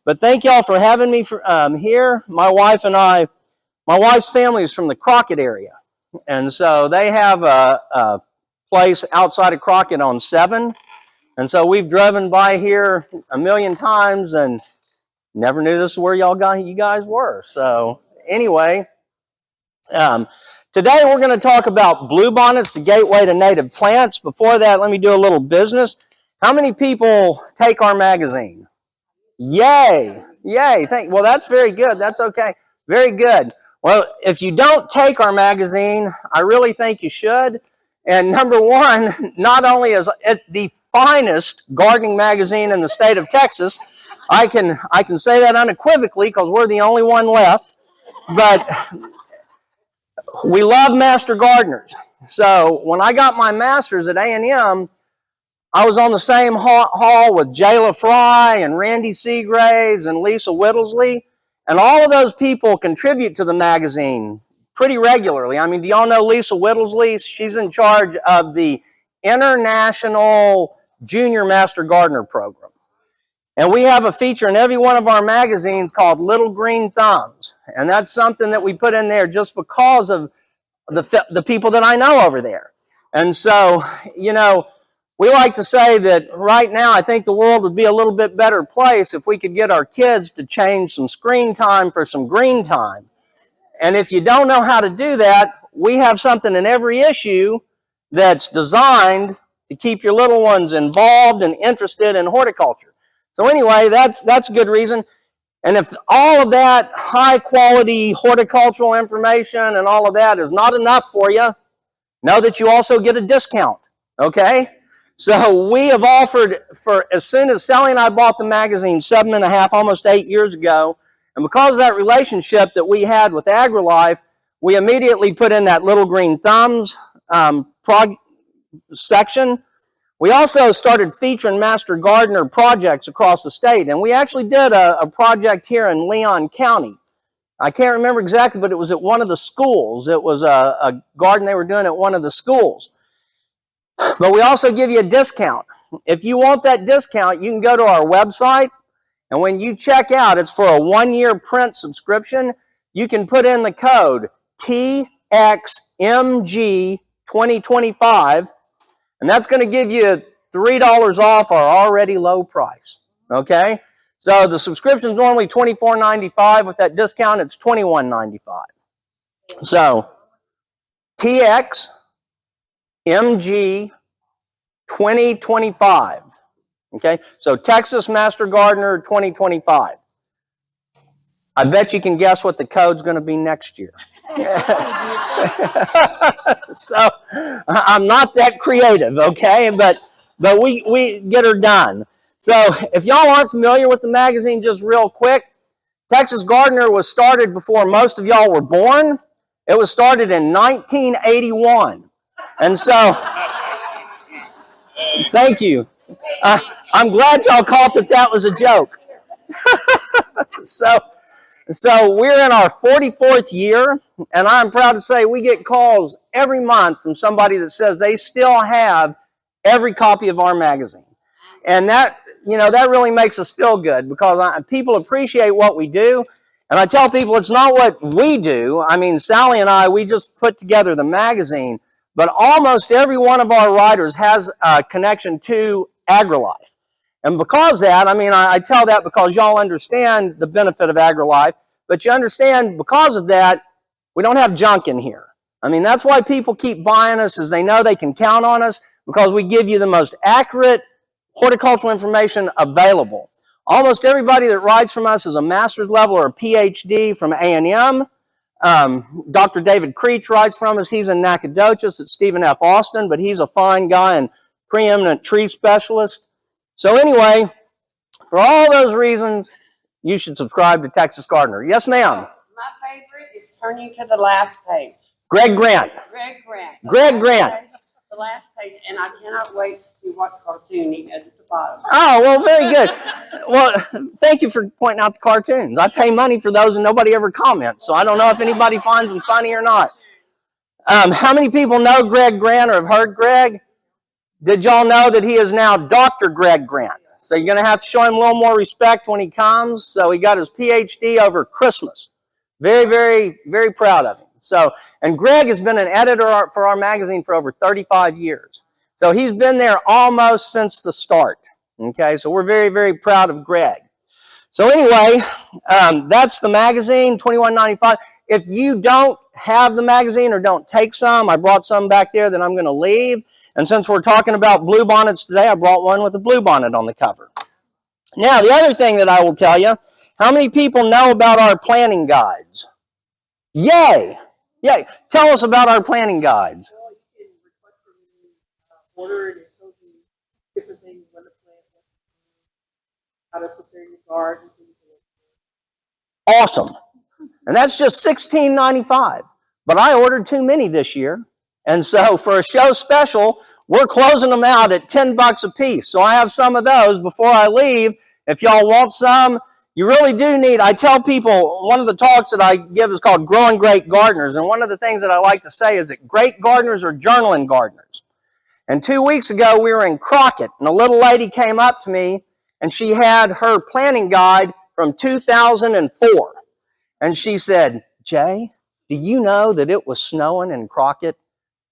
But thank y'all for having me here. My wife's family is from the Crockett area. And so they have a place outside of Crockett on 7. And so we've driven by here a million times and never knew this is where you guys were. So anyway, today we're going to talk about bluebonnets, the gateway to native plants. Before that, let me do a little business. How many people take our magazine? Yay! Yay! Well, that's very good. That's okay. Very good. Well, if you don't take our magazine, I really think you should. And number one, not only is it the finest gardening magazine in the state of Texas, I can say that unequivocally because we're the only one left. But we love master gardeners. So when I got my master's at A&M, I was on the same hall with Jayla Fry and Randy Seagraves and Lisa Whittlesey. And all of those people contribute to the magazine pretty regularly. I mean, do y'all know Lisa Whittlesey? She's in charge of the International Junior Master Gardener Program. And we have a feature in every one of our magazines called Little Green Thumbs. And that's something that we put in there just because of the people that I know over there. And so, you know, we like to say that right now I think the world would be a little bit better place if we could get our kids to change some screen time for some green time. And if you don't know how to do that, we have something in every issue that's designed to keep your little ones involved and interested in horticulture. So anyway, that's a good reason. And if all of that high quality horticultural information and all of that is not enough for you, know that you also get a discount, okay? So we have offered, for as soon as Sally and I bought the magazine 7.5, almost 8 years ago, and because of that relationship that we had with AgriLife, we immediately put in that Little Green Thumbs section. We also started featuring Master Gardener projects across the state, and we actually did a project here in Leon County. I can't remember exactly, but it was at one of the schools. It was a garden they were doing at one of the schools. But we also give you a discount. If you want that discount, you can go to our website, and when you check out, it's for a 1-year print subscription. You can put in the code TXMG2025, and that's going to give you $3 off our already low price, okay? So the subscription is normally $24.95. With that discount, it's $21.95. So TXMG 2025. Okay, so Texas Master Gardener 2025. I bet you can guess what the code's going to be next year. So I'm not that creative, okay, but we get her done. So if y'all aren't familiar with the magazine, just real quick, Texas Gardener was started before most of y'all were born. It was started in 1981. And so, thank you. I'm glad y'all caught that was a joke. So we're in our 44th year, and I'm proud to say we get calls every month from somebody that says they still have every copy of our magazine. And that, you know, that really makes us feel good because people appreciate what we do. And I tell people it's not what we do. I mean, Sally and I, we just put together the magazine, but almost every one of our writers has a connection to AgriLife. And because that, I mean, I tell that because y'all understand the benefit of AgriLife, but you understand because of that, we don't have junk in here. I mean, that's why people keep buying us, is they know they can count on us because we give you the most accurate horticultural information available. Almost everybody that writes from us is a master's level or a PhD from A&M. Dr. David Creech writes from us. He's in Nacogdoches at Stephen F. Austin, but he's a fine guy and preeminent tree specialist. So anyway, for all those reasons, you should subscribe to Texas Gardener. Yes, ma'am. My favorite is turning to the last page. Greg Grant. Greg Grant. The last page, and I cannot wait to see what cartoon he has at the bottom. Oh, well, very good. Well, thank you for pointing out the cartoons. I pay money for those and nobody ever comments, so I don't know if anybody finds them funny or not. How many people know Greg Grant or have heard Greg? Did y'all know that he is now Dr. Greg Grant? So you're going to have to show him a little more respect when he comes. So he got his PhD over Christmas. Very, very, very proud of him. So, and Greg has been an editor for our magazine for over 35 years. So he's been there almost since the start. Okay, so we're very, very proud of Greg. So anyway, that's the magazine, $21.95. If you don't have the magazine or don't take some, I brought some back there that I'm going to leave. And since we're talking about bluebonnets today, I brought one with a bluebonnet on the cover. Now, the other thing that I will tell you, how many people know about our planting guides? Yay! Yay! Tell us about our planting guides. Well, you can request it in order, and it shows you different things, when to plant, how to prepare your garden, things like that. Awesome. And that's just $16.95. But I ordered too many this year. And so for a show special, we're closing them out at $10 a piece. So I have some of those before I leave. If y'all want some, you really do need, I tell people, one of the talks that I give is called Growing Great Gardeners. And one of the things that I like to say is that great gardeners are journaling gardeners. And 2 weeks ago, we were in Crockett, and a little lady came up to me, and she had her planting guide from 2004. And she said, Jay, do you know that it was snowing in Crockett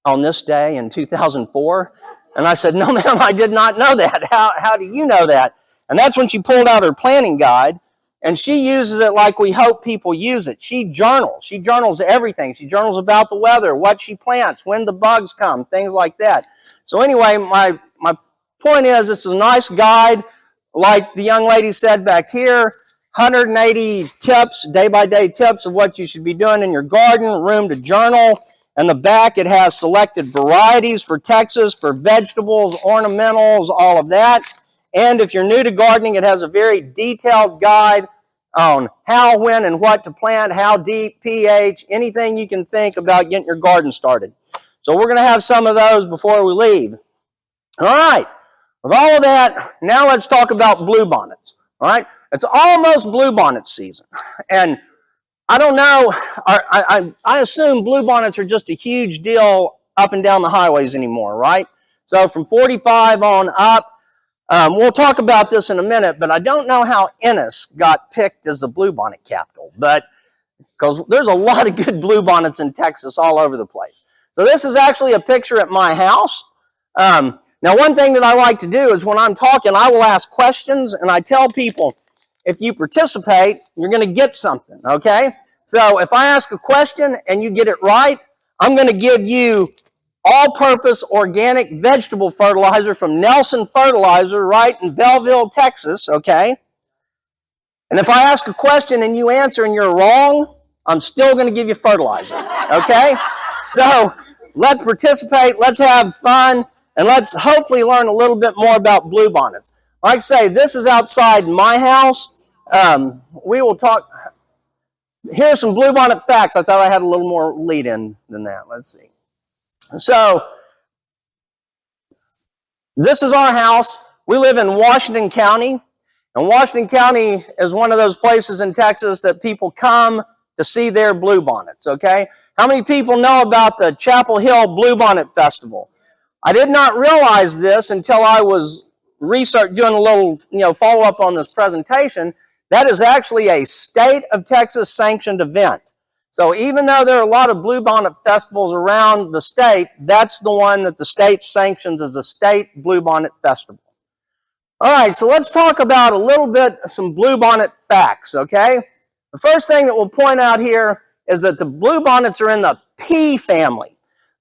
on this day in 2004? And I said, no, ma'am, I did not know that. How do you know that? And that's when she pulled out her planting guide, and she uses it like we hope people use it. She journals. She journals everything. She journals about the weather, what she plants, when the bugs come, things like that. So anyway, my point is, it's a nice guide, like the young lady said back here, 180 tips, day-by-day tips of what you should be doing in your garden, room to journal. In the back, it has selected varieties for Texas, for vegetables, ornamentals, all of that. And if you're new to gardening, it has a very detailed guide on how, when, and what to plant, how deep, pH, anything you can think about getting your garden started. So we're going to have some of those before we leave. All right. With all of that, now let's talk about bluebonnets. All right. It's almost bluebonnet season. And I don't know, I assume bluebonnets are just a huge deal up and down the highways anymore, right? So from 45 on up, we'll talk about this in a minute, but I don't know how Ennis got picked as the bluebonnet capital, but because there's a lot of good bluebonnets in Texas all over the place. So this is actually a picture at my house. Now, one thing that I like to do is when I'm talking, I will ask questions, and I tell people, if you participate, you're going to get something, okay? So if I ask a question and you get it right, I'm going to give you all-purpose organic vegetable fertilizer from Nelson Fertilizer right in Belleville, Texas, okay? And if I ask a question and you answer and you're wrong, I'm still going to give you fertilizer, okay? So let's participate, let's have fun, and let's hopefully learn a little bit more about bluebonnets. Like I say, this is outside my house. We will talk. Here's some bluebonnet facts. I thought I had a little more lead in than that. Let's see. So, this is our house. We live in Washington County. And Washington County is one of those places in Texas that people come to see their bluebonnets, okay? How many people know about the Chapel Hill Bluebonnet Festival? I did not realize this until I was doing a little, follow-up on this presentation. That is actually a state of Texas sanctioned event. So even though there are a lot of bluebonnet festivals around the state, that's the one that the state sanctions as a state bluebonnet festival. All right, so let's talk about a little bit some bluebonnet facts, okay? The first thing that we'll point out here is that the bluebonnets are in the pea family.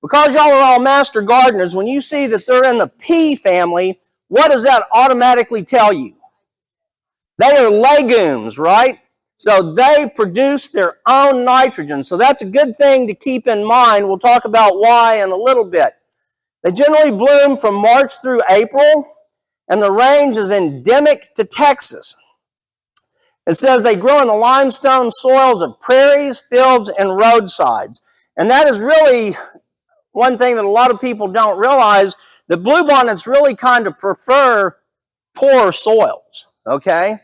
Because y'all are all master gardeners, when you see that they're in the pea family, what does that automatically tell you? They are legumes, right? So they produce their own nitrogen. So that's a good thing to keep in mind. We'll talk about why in a little bit. They generally bloom from March through April, and the range is endemic to Texas. It says they grow in the limestone soils of prairies, fields, and roadsides. And that is really one thing that a lot of people don't realize, that bluebonnets really kind of prefer poor soils, okay?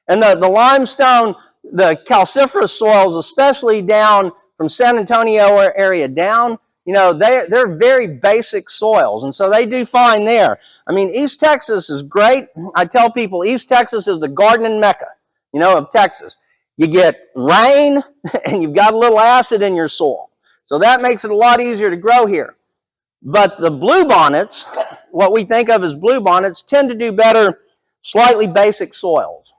And the limestone, the calciferous soils, especially down from San Antonio area down, you know, they're very basic soils, and so they do fine there. I mean, East Texas is great. I tell people East Texas is the gardening mecca, you know, of Texas. You get rain, and you've got a little acid in your soil. So that makes it a lot easier to grow here. But the bluebonnets, what we think of as bluebonnets, tend to do better slightly basic soils.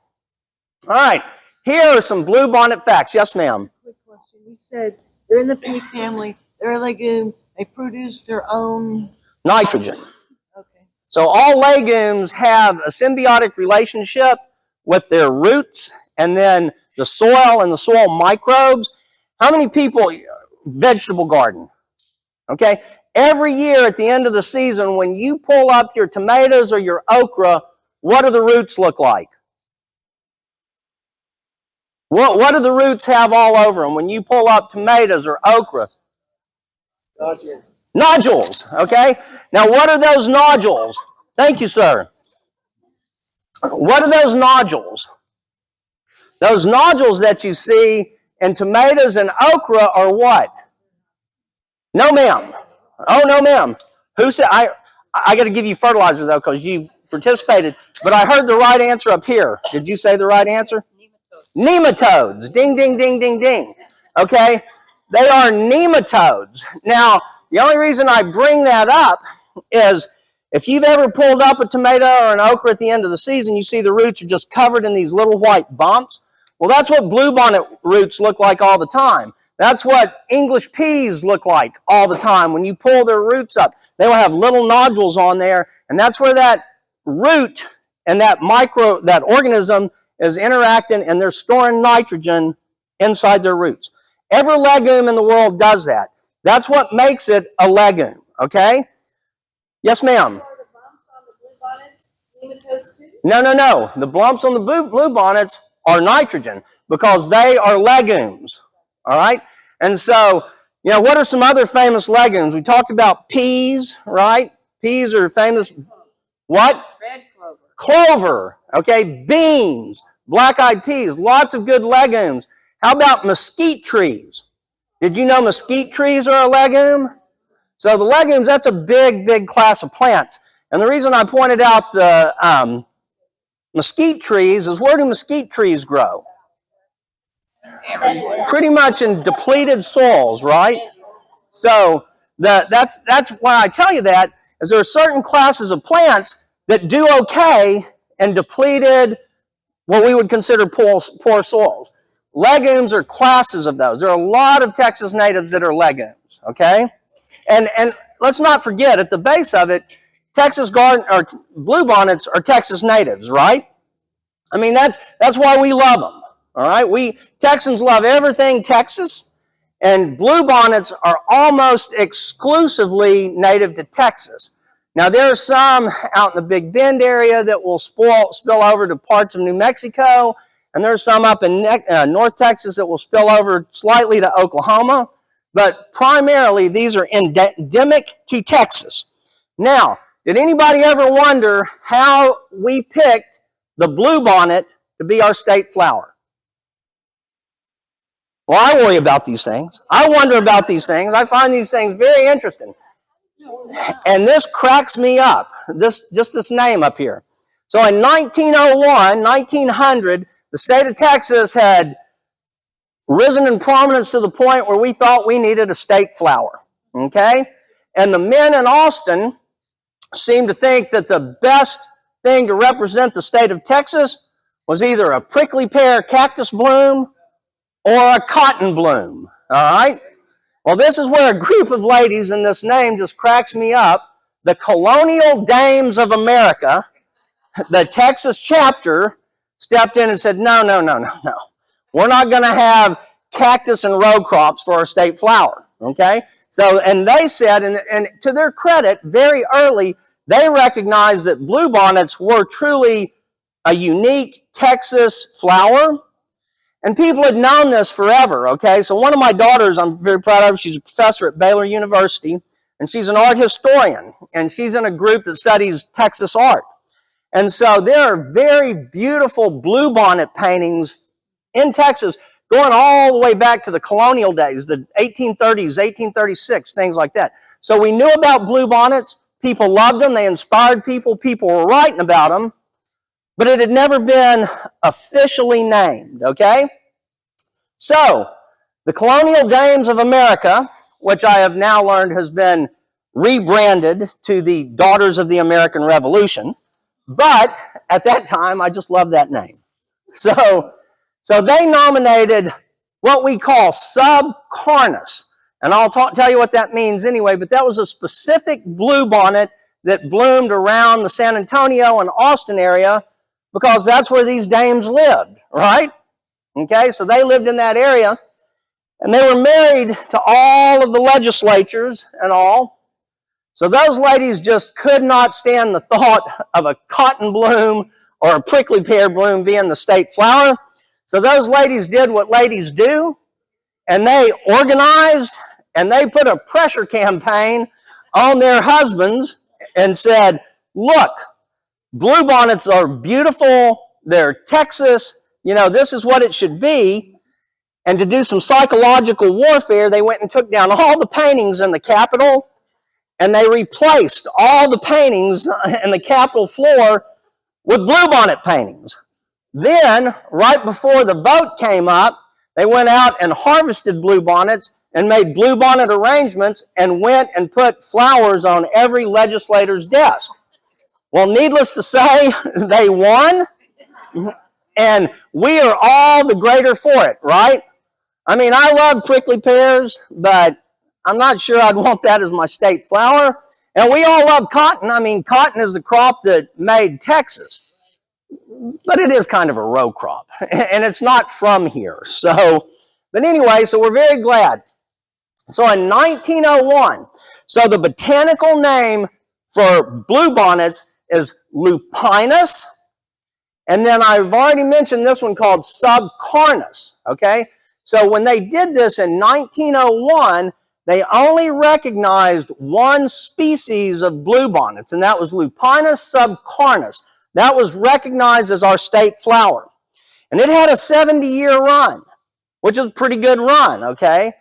All right, here are some bluebonnet facts. Yes, ma'am. Quick question. You said they're in the pea family. They're a legume. They produce their own Nitrogen. Okay. So all legumes have a symbiotic relationship with their roots and then the soil and the soil microbes. How many people vegetable garden? Okay, every year at the end of the season, when you pull up your tomatoes or your okra, what do the roots look like? What do the roots have all over them when you pull up tomatoes or okra? Nodules, okay? Now, what are those nodules? Thank you, sir. What are those nodules? Those nodules that you see in tomatoes and okra are what? No, ma'am. Oh, no, ma'am. Who said? I got to give you fertilizer, though, because you participated. But I heard the right answer up here. Did you say the right answer? Nematodes. Ding, ding, ding, ding, ding. Okay? They are nematodes. Now, the only reason I bring that up is if you've ever pulled up a tomato or an okra at the end of the season, you see the roots are just covered in these little white bumps. Well, that's what bluebonnet roots look like all the time. That's what English peas look like all the time. When you pull their roots up, they will have little nodules on there, and that's where that root and that organism is interacting, and they're storing nitrogen inside their roots. Every legume in the world does that. That's what makes it a legume, okay? Yes, ma'am? Are the bumps on the bluebonnets nematodes too? No, no, no. The bumps on the bluebonnets are nitrogen because they are legumes, all right? And so, you know, what are some other famous legumes? We talked about peas, right? Peas are famous. What? Red clover. Clover, okay? Beans, black-eyed peas, lots of good legumes. How about mesquite trees? Did you know mesquite trees are a legume? So the legumes, that's a big, big class of plants. And the reason I pointed out the mesquite trees is where do mesquite trees grow? Everywhere. Pretty much in depleted soils, right? So that's why I tell you that, is there are certain classes of plants that do okay in depleted, what we would consider poor soils. Legumes are classes of those. There are a lot of Texas natives that are legumes, okay? And let's not forget, at the base of it, Texas garden or bluebonnets are Texas natives, right? I mean, that's why we love them, all right? We Texans love everything Texas, and bluebonnets are almost exclusively native to Texas. Now, there are some out in the Big Bend area that will spill over to parts of New Mexico, and there's some up in North Texas that will spill over slightly to Oklahoma, but primarily these are endemic to Texas. Now, did anybody ever wonder how we picked the bluebonnet to be our state flower? Well, I worry about these things. I wonder about these things. I find these things very interesting. And this cracks me up, just this name up here. So in 1901, 1900, the state of Texas had risen in prominence to the point where we thought we needed a state flower, okay? And the men in Austin seemed to think that the best thing to represent the state of Texas was either a prickly pear cactus bloom or a cotton bloom, all right? Well, this is where a group of ladies, and this name just cracks me up, the Colonial Dames of America, the Texas chapter, stepped in and said, no. We're not going to have cactus and row crops for our state flower, okay? So, and they said, and to their credit, very early, they recognized that bluebonnets were truly a unique Texas flower. And people had known this forever, okay? So one of my daughters, I'm very proud of, she's a professor at Baylor University, and she's an art historian, and she's in a group that studies Texas art. And so there are very beautiful bluebonnet paintings in Texas going all the way back to the colonial days, the 1830s, 1836, things like that. So we knew about bluebonnets. People loved them. They inspired people. People were writing about them. But it had never been officially named, okay? So, the colonial dames of America, which I have now learned has been rebranded to the Daughters of the American Revolution, but at that time, I just loved that name. So they nominated what we call subcarnus, and I'll tell you what that means anyway, but that was a specific bluebonnet that bloomed around the San Antonio and Austin area because that's where these dames lived, right? Okay, so they lived in that area, and they were married to all of the legislatures and all. So those ladies just could not stand the thought of a cotton bloom or a prickly pear bloom being the state flower. So those ladies did what ladies do, and they organized, and they put a pressure campaign on their husbands and said, look, bluebonnets are beautiful, they're Texas, you know, this is what it should be. And to do some psychological warfare, they went and took down all the paintings in the Capitol, and they replaced all the paintings in the Capitol floor with bluebonnet paintings. Then, right before the vote came up, they went out and harvested bluebonnets and made bluebonnet arrangements and went and put flowers on every legislator's desk. Well, needless to say, they won, and we are all the greater for it, right? I mean, I love prickly pears, but I'm not sure I'd want that as my state flower. And we all love cotton. I mean, cotton is the crop that made Texas. But it is kind of a row crop, and it's not from here. So, but anyway, so we're very glad. So in 1901, so the botanical name for bluebonnets is lupinus, and then I've already mentioned this one called subcarnus, okay? So when they did this in 1901, they only recognized one species of bluebonnets, and that was Lupinus subcarnus. That was recognized as our state flower. And it had a 70-year run, which is a pretty good run, okay?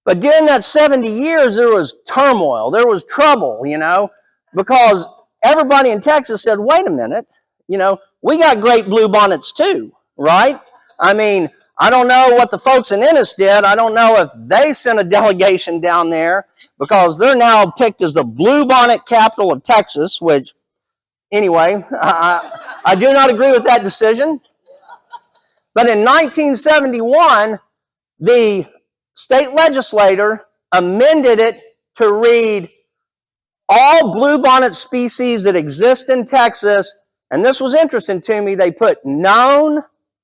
But during that 70 years, there was turmoil. There was trouble, you know, because everybody in Texas said, wait a minute, you know, we got great bluebonnets too, right? I mean, I don't know what the folks in Ennis did. I don't know if they sent a delegation down there because they're now picked as the bluebonnet capital of Texas, which, anyway, I do not agree with that decision. But in 1971, the state legislature amended it to read all bluebonnet species that exist in Texas, and this was interesting to me, they put known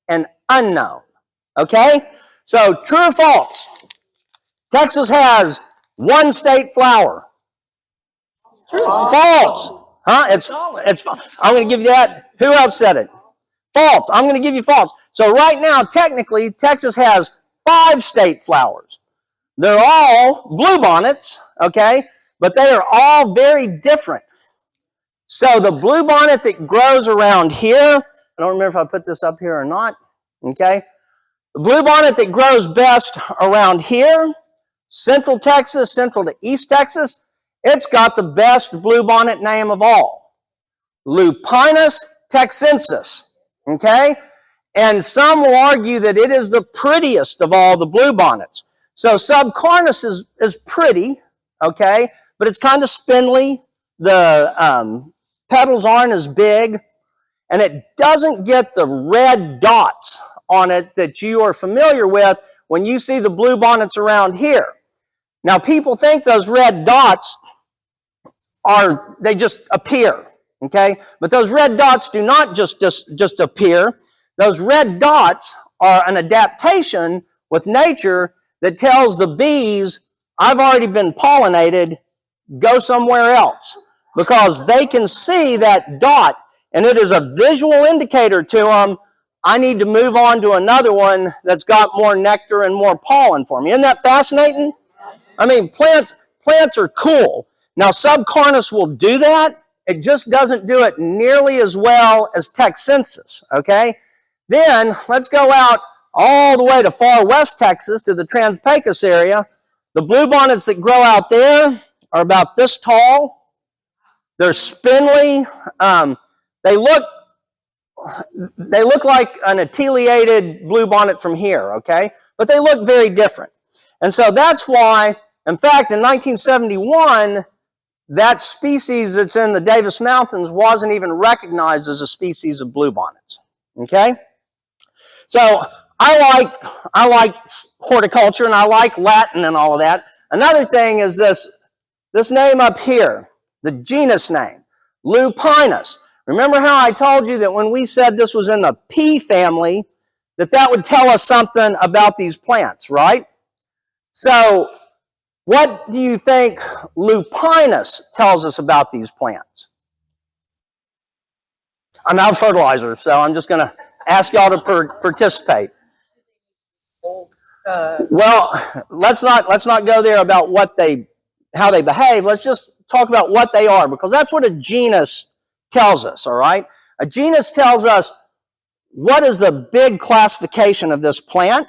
and unknown. Okay? So, true or false? Texas has one state flower. False. Huh? It's I'm going to give you that. Who else said it? False. I'm going to give you false. So right now, technically, Texas has 5 state flowers. They're all bluebonnets, okay? But they are all very different. So the bluebonnet that grows around here, I don't remember if I put this up here or not, okay? The bluebonnet that grows best around here, Central Texas, Central to East Texas, it's got the best bluebonnet name of all, Lupinus texensis, okay? And some will argue that it is the prettiest of all the bluebonnets. So subcarnus is pretty, okay? But it's kind of spindly. The petals aren't as big. And it doesn't get the red dots on it that you are familiar with when you see the bluebonnets around here. Now, people think those red dots they just appear, okay? But those red dots do not just appear. Those red dots are an adaptation with nature that tells the bees, I've already been pollinated, go somewhere else. Because they can see that dot, and it is a visual indicator to them, I need to move on to another one that's got more nectar and more pollen for me. Isn't that fascinating? I mean, plants are cool. Now, subcarnus will do that. It just doesn't do it nearly as well as texensis, okay? Then, let's go out all the way to far west Texas to the Trans-Pecos area. The bluebonnets that grow out there are about this tall. They're spindly. They look like an ateliated bluebonnet from here, okay? But they look very different. And so that's why, in fact, in 1971, that species that's in the Davis Mountains wasn't even recognized as a species of bluebonnets, okay? So I like horticulture, and I like Latin and all of that. Another thing is this name up here, the genus name, Lupinus. Remember how I told you that when we said this was in the pea family, that would tell us something about these plants, right? So what do you think Lupinus tells us about these plants? I'm out of fertilizer, so I'm just going to ask y'all to participate. Well, let's not go there about how they behave. Let's just talk about what they are, because that's what a genus tells us, all right? A genus tells us what is the big classification of this plant.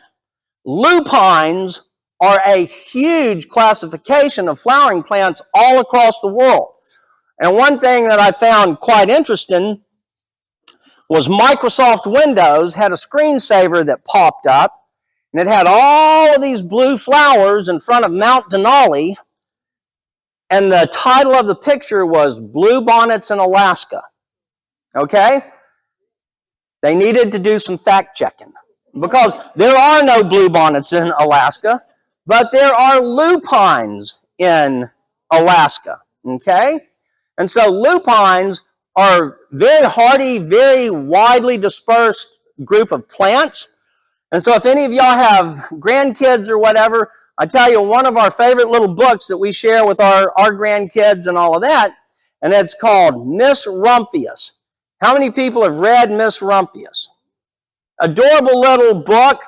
Lupines are a huge classification of flowering plants all across the world. And one thing that I found quite interesting was Microsoft Windows had a screensaver that popped up, and it had all of these blue flowers in front of Mount Denali, and the title of the picture was Bluebonnets in Alaska. Okay? They needed to do some fact checking, because there are no bluebonnets in Alaska, but there are lupines in Alaska. Okay? And so lupines are very hardy, very widely dispersed group of plants. And so if any of y'all have grandkids or whatever, I tell you, one of our favorite little books that we share with our grandkids and all of that, and it's called Miss Rumphius. How many people have read Miss Rumphius? Adorable little book,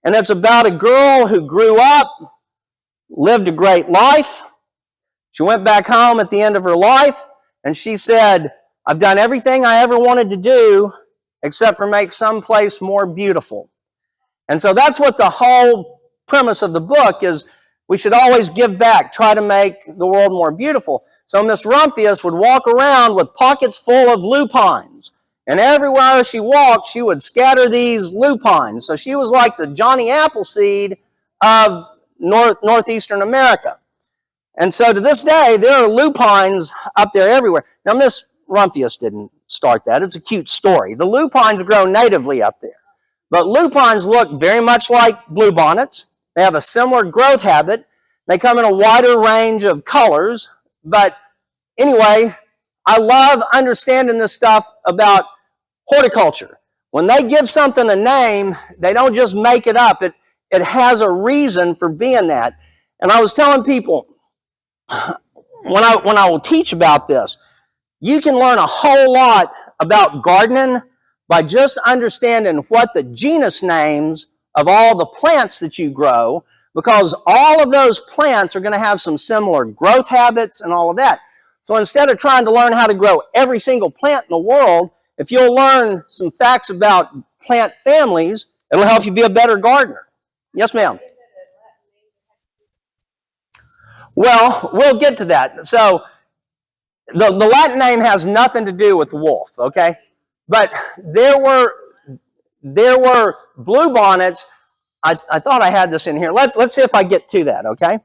and it's about a girl who grew up, lived a great life. She went back home at the end of her life, and she said, I've done everything I ever wanted to do except for make some place more beautiful. And so that's what the whole premise of the book is. We should always give back, try to make the world more beautiful. So Miss Rumphius would walk around with pockets full of lupines. And everywhere she walked, she would scatter these lupines. So she was like the Johnny Appleseed of northeastern America. And so to this day, there are lupines up there everywhere. Now, Miss Rumphius didn't start that. It's a cute story. The lupines grow natively up there. But lupines look very much like bluebonnets. They have a similar growth habit. They come in a wider range of colors. But anyway, I love understanding this stuff about horticulture. When they give something a name, they don't just make it up. It has a reason for being that. And I was telling people, when I will teach about this, you can learn a whole lot about gardening by just understanding what the genus names of all the plants that you grow, because all of those plants are going to have some similar growth habits and all of that. So instead of trying to learn how to grow every single plant in the world, if you'll learn some facts about plant families, it'll help you be a better gardener. Yes, ma'am? Well, we'll get to that. So the Latin name has nothing to do with wolf, okay? But there were bluebonnets. I thought I had this in here. Let's see if I get to that, okay?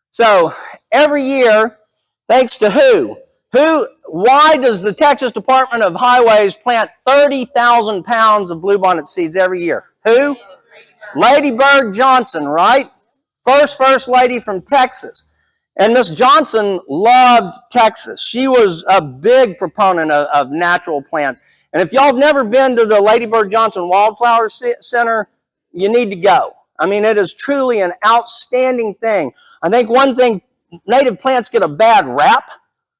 So every year, thanks to who? Why does the Texas Department of Highways plant 30,000 pounds of bluebonnet seeds every year? Who? Lady Bird Johnson, right? First lady from Texas. And Miss Johnson loved Texas. She was a big proponent of natural plants. And if y'all have never been to the Lady Bird Johnson Wildflower Center, you need to go. I mean, it is truly an outstanding thing. I think one thing, native plants get a bad rap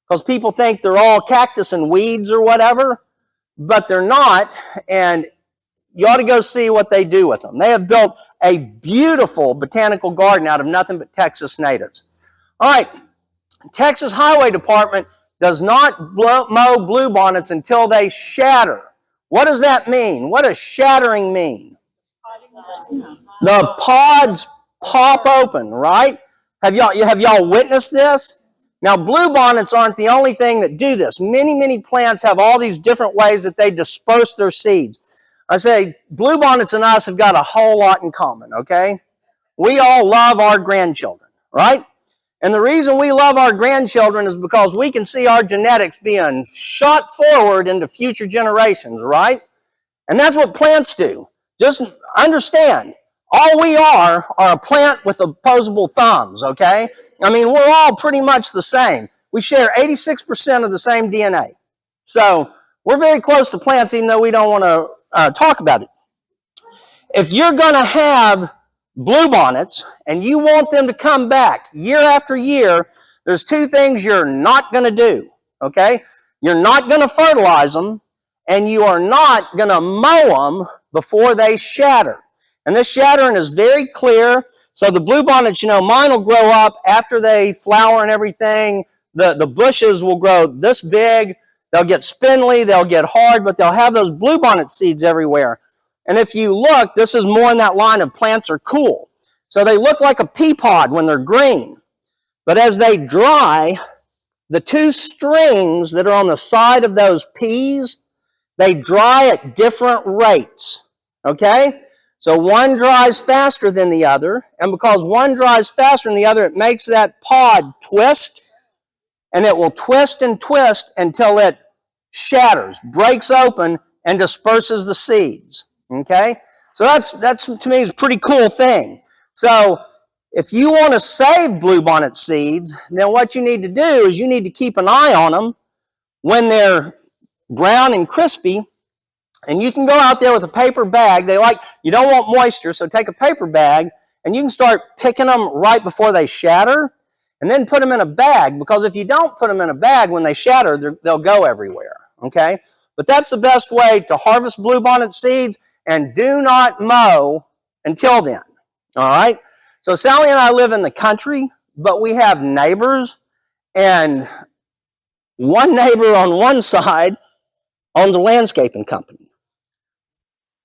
because people think they're all cactus and weeds or whatever, but they're not. And you ought to go see what they do with them. They have built a beautiful botanical garden out of nothing but Texas natives. All right, Texas Highway Department does not mow bluebonnets until they shatter. What does that mean? What does shattering mean? The pods pop open, right? Have y'all witnessed this? Now, bluebonnets aren't the only thing that do this. Many plants have all these different ways that they disperse their seeds. I say bluebonnets and us have got a whole lot in common, okay? We all love our grandchildren, right? And the reason we love our grandchildren is because we can see our genetics being shot forward into future generations, right? And that's what plants do. Just understand, all we are a plant with opposable thumbs, okay? I mean, we're all pretty much the same. We share 86% of the same DNA. So we're very close to plants, even though we don't want to talk about it. If you're going to have bluebonnets and you want them to come back year after year, there's two things you're not going to do, okay? You're not going to fertilize them, and you are not going to mow them before they shatter. And this shattering is very clear. So the bluebonnets, mine will grow up after they flower and everything. The bushes will grow this big. They'll get spindly, they'll get hard, but they'll have those bluebonnet seeds everywhere. And if you look, this is more in that line of plants are cool. So they look like a pea pod when they're green. But as they dry, the two strings that are on the side of those peas, they dry at different rates, okay? So one dries faster than the other, and because one dries faster than the other, it makes that pod twist, and it will twist and twist until it shatters, breaks open, and disperses the seeds, okay? So that's to me is a pretty cool thing. So if you want to save bluebonnet seeds, then what you need to do is you need to keep an eye on them when they're brown and crispy, and you can go out there with a paper bag. You don't want moisture, so take a paper bag, and you can start picking them right before they shatter, and then put them in a bag, because if you don't put them in a bag when they shatter, they'll go everywhere, okay? But that's the best way to harvest bluebonnet seeds, and do not mow until then, all right? So Sally and I live in the country, but we have neighbors, and one neighbor on one side owns a landscaping company.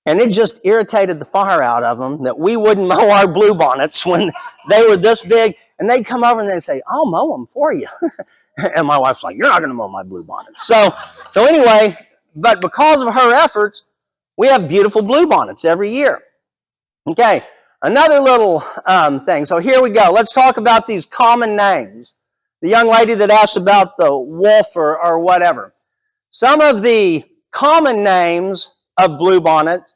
And it just irritated the fire out of them that we wouldn't mow our bluebonnets when they were this big. And they'd come over and they'd say, I'll mow them for you. And my wife's like, you're not going to mow my bluebonnets. So anyway, but because of her efforts, we have beautiful bluebonnets every year. Okay, another little thing. So here we go. Let's talk about these common names. The young lady that asked about the wolf or whatever. Some of the common names of bluebonnets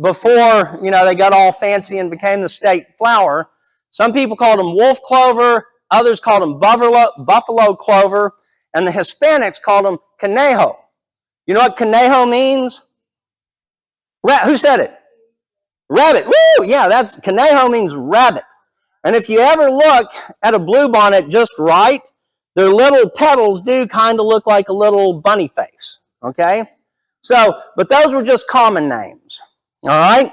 before, they got all fancy and became the state flower. Some people called them wolf clover, others called them buffalo clover, and the Hispanics called them conejo. You know what conejo means? Who said it? Rabbit. Woo! Yeah, conejo means rabbit. And if you ever look at a bluebonnet just right, their little petals do kind of look like a little bunny face, okay? So, but those were just common names, all right?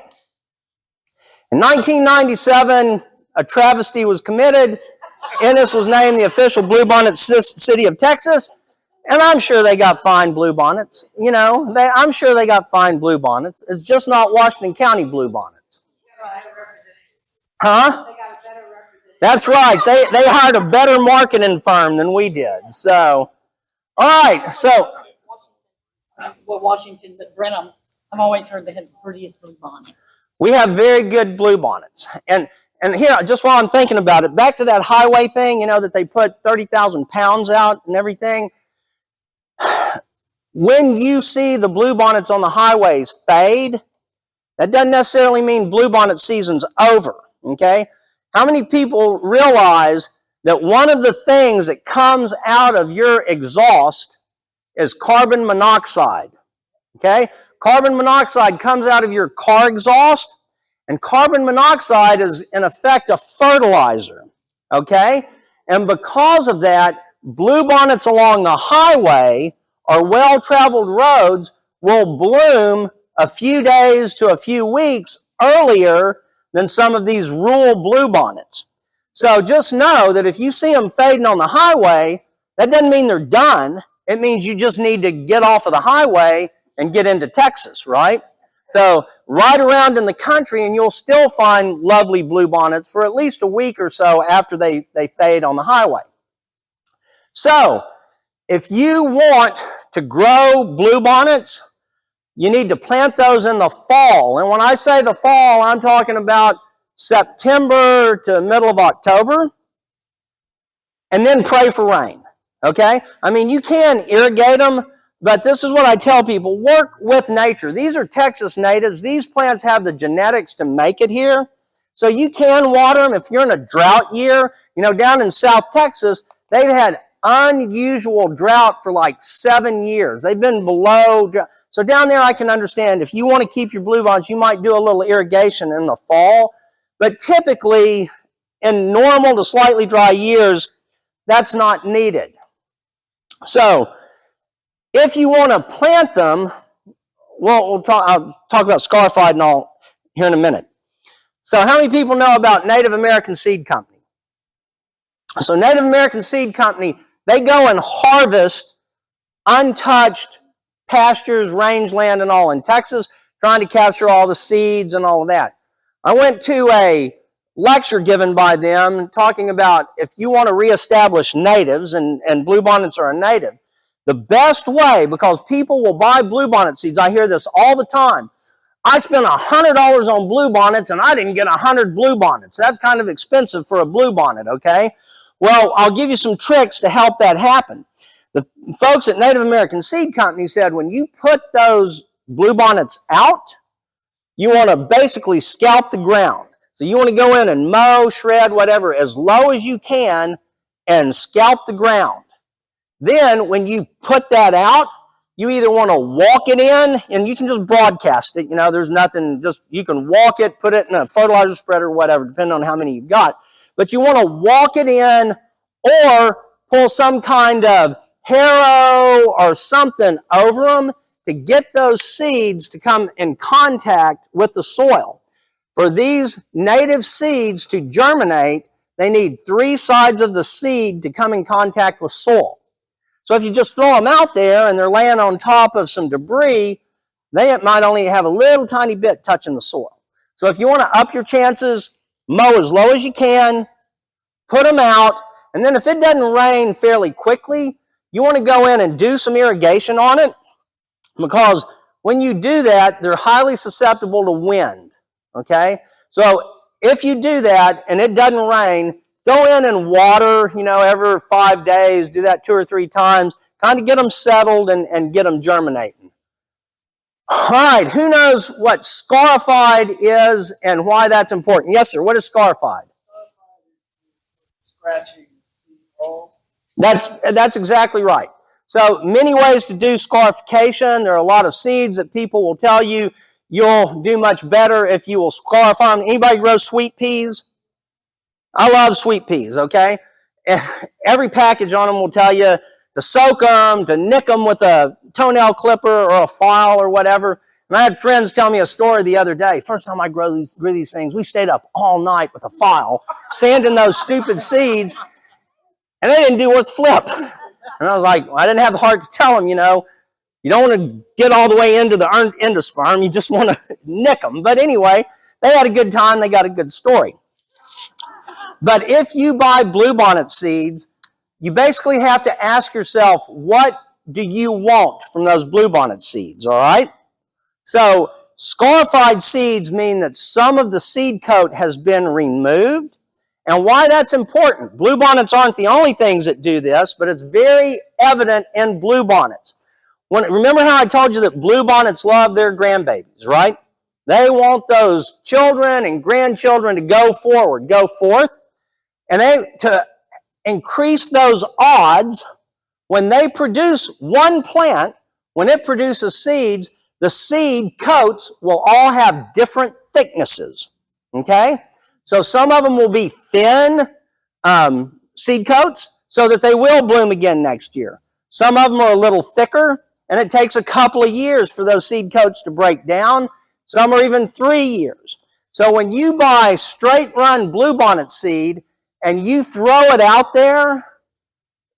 In 1997, a travesty was committed. Ennis was named the official bluebonnet city of Texas, and I'm sure they got fine bluebonnets. I'm sure they got fine bluebonnets. It's just not Washington County bluebonnets. Huh? That's right. They hired a better marketing firm than we did. So, all right. So, Washington, but Brenham, I've always heard they had the prettiest bluebonnets. We have very good bluebonnets. And here, just while I'm thinking about it, back to that highway thing, that they put 30,000 pounds out and everything. When you see the bluebonnets on the highways fade, that doesn't necessarily mean bluebonnet season's over, okay? How many people realize that one of the things that comes out of your exhaust is carbon monoxide, okay? Carbon monoxide comes out of your car exhaust, and carbon monoxide is, in effect, a fertilizer, okay? And because of that, bluebonnets along the highway or well-traveled roads will bloom a few days to a few weeks earlier than some of these rural bluebonnets. So just know that if you see them fading on the highway, that doesn't mean they're done. It means you just need to get off of the highway and get into Texas, right? So ride around in the country and you'll still find lovely bluebonnets for at least a week or so after they fade on the highway. So if you want to grow bluebonnets, you need to plant those in the fall. And when I say the fall, I'm talking about September to middle of October. And then pray for rain, okay? I mean, you can irrigate them, but this is what I tell people. Work with nature. These are Texas natives. These plants have the genetics to make it here. So you can water them if you're in a drought year. You know, down in South Texas, they've had unusual drought for like 7 years. They've been below. So down there, I can understand if you want to keep your bluebonnets, you might do a little irrigation in the fall. But typically, in normal to slightly dry years, that's not needed. So if you want to plant them, well, I'll talk about scarified and all here in a minute. So how many people know about Native American Seed Company? So Native American Seed Company, they go and harvest untouched pastures, rangeland, and all in Texas, trying to capture all the seeds and all of that. I went to a lecture given by them talking about if you want to reestablish natives, and bluebonnets are a native, the best way, because people will buy bluebonnet seeds, I hear this all the time, I spent $100 on bluebonnets and I didn't get 100 bluebonnets. That's kind of expensive for a bluebonnet, okay? Well, I'll give you some tricks to help that happen. The folks at Native American Seed Company said when you put those bluebonnets out, you want to basically scalp the ground. So you want to go in and mow, shred, whatever, as low as you can and scalp the ground. Then when you put that out, you either want to walk it in, and you can just broadcast it. You know, there's nothing, just you can walk it, put it in a fertilizer spreader, whatever, depending on how many you've got. But you want to walk it in or pull some kind of harrow or something over them to get those seeds to come in contact with the soil. For these native seeds to germinate, they need 3 sides of the seed to come in contact with soil. So if you just throw them out there and they're laying on top of some debris, they might only have a little tiny bit touching the soil. So if you want to up your chances, mow as low as you can, put them out, and then if it doesn't rain fairly quickly, you want to go in and do some irrigation on it, because when you do that, they're highly susceptible to wind. Okay, so if you do that and it doesn't rain, go in and water, you know, every 5 days, do that 2 or 3 times, kind of get them settled and get them germinating. All right, who knows what scarified is and why that's important? Yes, sir, what is scarified? Scratching the seed off. That's exactly right. So many ways to do scarification. There are a lot of seeds that people will tell you you'll do much better if you will scarify them. Anybody grow sweet peas? I love sweet peas, okay? Every package on them will tell you to soak them, to nick them with a toenail clipper or a file or whatever. And I had friends tell me a story the other day. First time I grew these things, we stayed up all night with a file, sanding those stupid seeds, and they didn't do worth flip. And I was like, well, I didn't have the heart to tell them, you know, you don't want to get all the way into the endosperm. You just want to nick them. But anyway, they had a good time. They got a good story. But if you buy bluebonnet seeds, you basically have to ask yourself, what do you want from those bluebonnet seeds, all right? So scarified seeds mean that some of the seed coat has been removed. And why that's important, bluebonnets aren't the only things that do this, but it's very evident in bluebonnets. Remember how I told you that bluebonnets love their grandbabies, right? They want those children and grandchildren to go forth. And to increase those odds, when they produce one plant, when it produces seeds, the seed coats will all have different thicknesses, okay? So some of them will be thin seed coats so that they will bloom again next year. Some of them are a little thicker, and it takes a couple of years for those seed coats to break down. Some are even 3 years. So when you buy straight run bluebonnet seed and you throw it out there,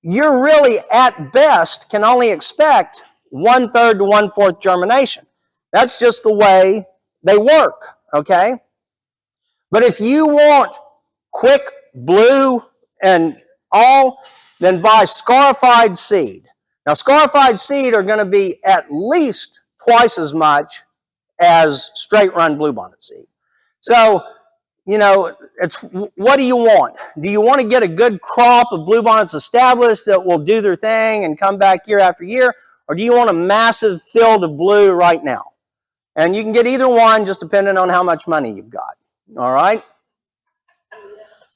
you're really at best can only expect 1/3 to 1/4 germination. That's just the way they work, okay? But if you want quick blue and all, then buy scarified seed. Now, scarified seed are going to be at least twice as much as straight run bluebonnet seed. So, you know, it's what do you want? Do you want to get a good crop of bluebonnets established that will do their thing and come back year after year? Or do you want a massive field of blue right now? And you can get either one just depending on how much money you've got. All right?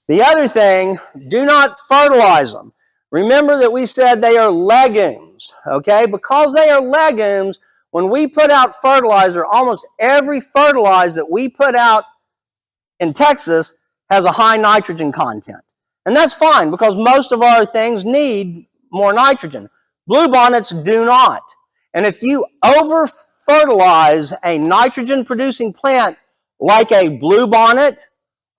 The other thing, do not fertilize them. Remember that we said they are legumes, okay? Because they are legumes, when we put out fertilizer, almost every fertilizer that we put out in Texas has a high nitrogen content. And that's fine because most of our things need more nitrogen. Bluebonnets do not. And if you over-fertilize a nitrogen-producing plant like a bluebonnet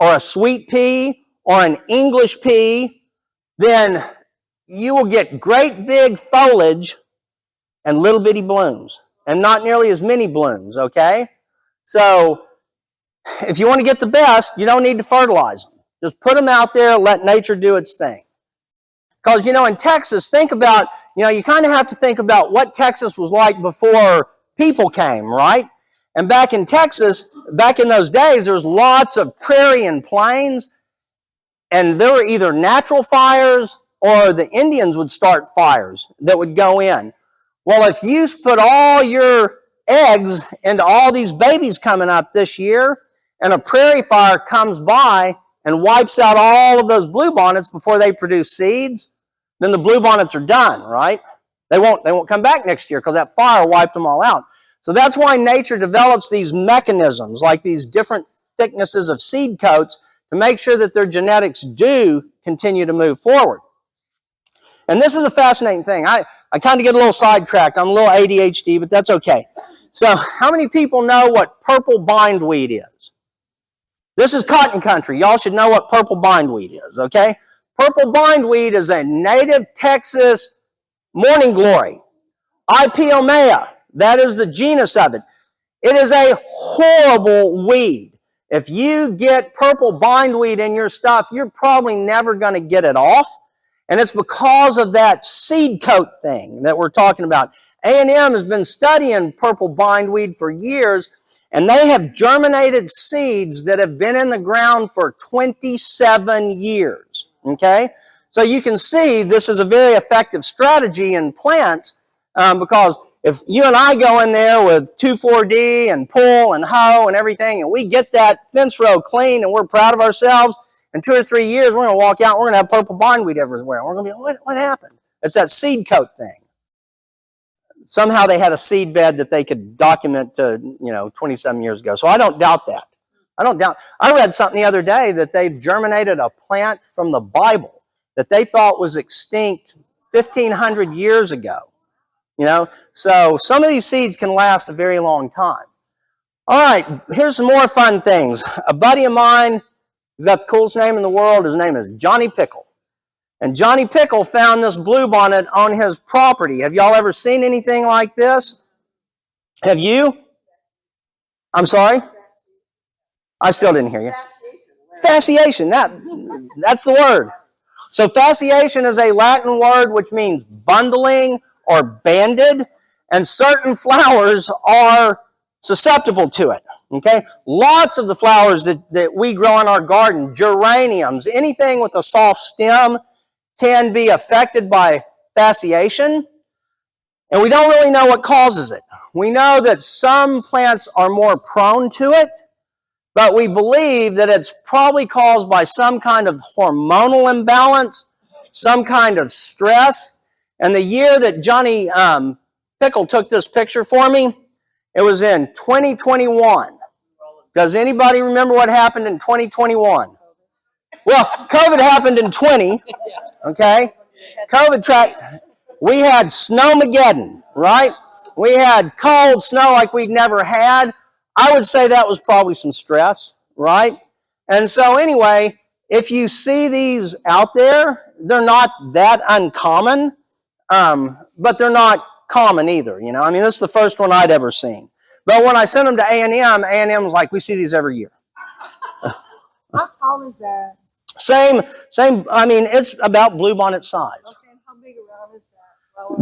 or a sweet pea or an English pea, then you will get great big foliage and little bitty blooms and not nearly as many blooms, okay? So if you want to get the best, you don't need to fertilize them. Just put them out there, let nature do its thing. Because, you know, in Texas, think about, you know, you kind of have to think about what Texas was like before people came, right? And back in Texas, back in those days, there was lots of prairie and plains, and there were either natural fires or the Indians would start fires that would go in. Well, if you put all your eggs into all these babies coming up this year, and a prairie fire comes by and wipes out all of those bluebonnets before they produce seeds, then the bluebonnets are done, right? They won't come back next year because that fire wiped them all out. So that's why nature develops these mechanisms, like these different thicknesses of seed coats, to make sure that their genetics do continue to move forward. And this is a fascinating thing. I kind of get a little sidetracked. I'm a little ADHD, but that's okay. So how many people know what purple bindweed is? This is cotton country. Y'all should know what purple bindweed is, okay? Purple bindweed is a native Texas morning glory. Ipeomea, that is the genus of it. It is a horrible weed. If you get purple bindweed in your stuff, you're probably never going to get it off. And it's because of that seed coat thing that we're talking about. A&M has been studying purple bindweed for years, and they have germinated seeds that have been in the ground for 27 years, okay? So you can see this is a very effective strategy in plants because if you and I go in there with 2,4-D and pull and hoe and everything, and we get that fence row clean and we're proud of ourselves, in 2 or 3 years, we're going to walk out and we're going to have purple bindweed everywhere. We're going to be, what happened? It's that seed coat thing. Somehow they had a seed bed that they could document to, 27 years ago. So I don't doubt that. I read something the other day that they've germinated a plant from the Bible that they thought was extinct 1,500 years ago. So some of these seeds can last a very long time. All right, here's some more fun things. A buddy of mine, he's got the coolest name in the world. His name is Johnny Pickle. And Johnny Pickle found this bluebonnet on his property. Have y'all ever seen anything like this? Have you? I'm sorry? I still didn't hear you. Fasciation, that's the word. So fasciation is a Latin word which means bundling or banded, and certain flowers are susceptible to it, okay? Lots of the flowers that we grow in our garden, geraniums, anything with a soft stem can be affected by fasciation, and we don't really know what causes it. We know that some plants are more prone to it, but we believe that it's probably caused by some kind of hormonal imbalance, some kind of stress. And the year that Johnny Pickle took this picture for me, it was in 2021. Does anybody remember what happened in 2021? Well, COVID happened in 20, okay? We had Snowmageddon, right? We had cold snow like we'd never had. I would say that was probably some stress, right? And so anyway, if you see these out there, they're not that uncommon, but they're not common either, I mean, this is the first one I'd ever seen. But when I sent them to A&M was like, we see these every year. How tall is that? Same, I mean, it's about bluebonnet size. Okay, how big around is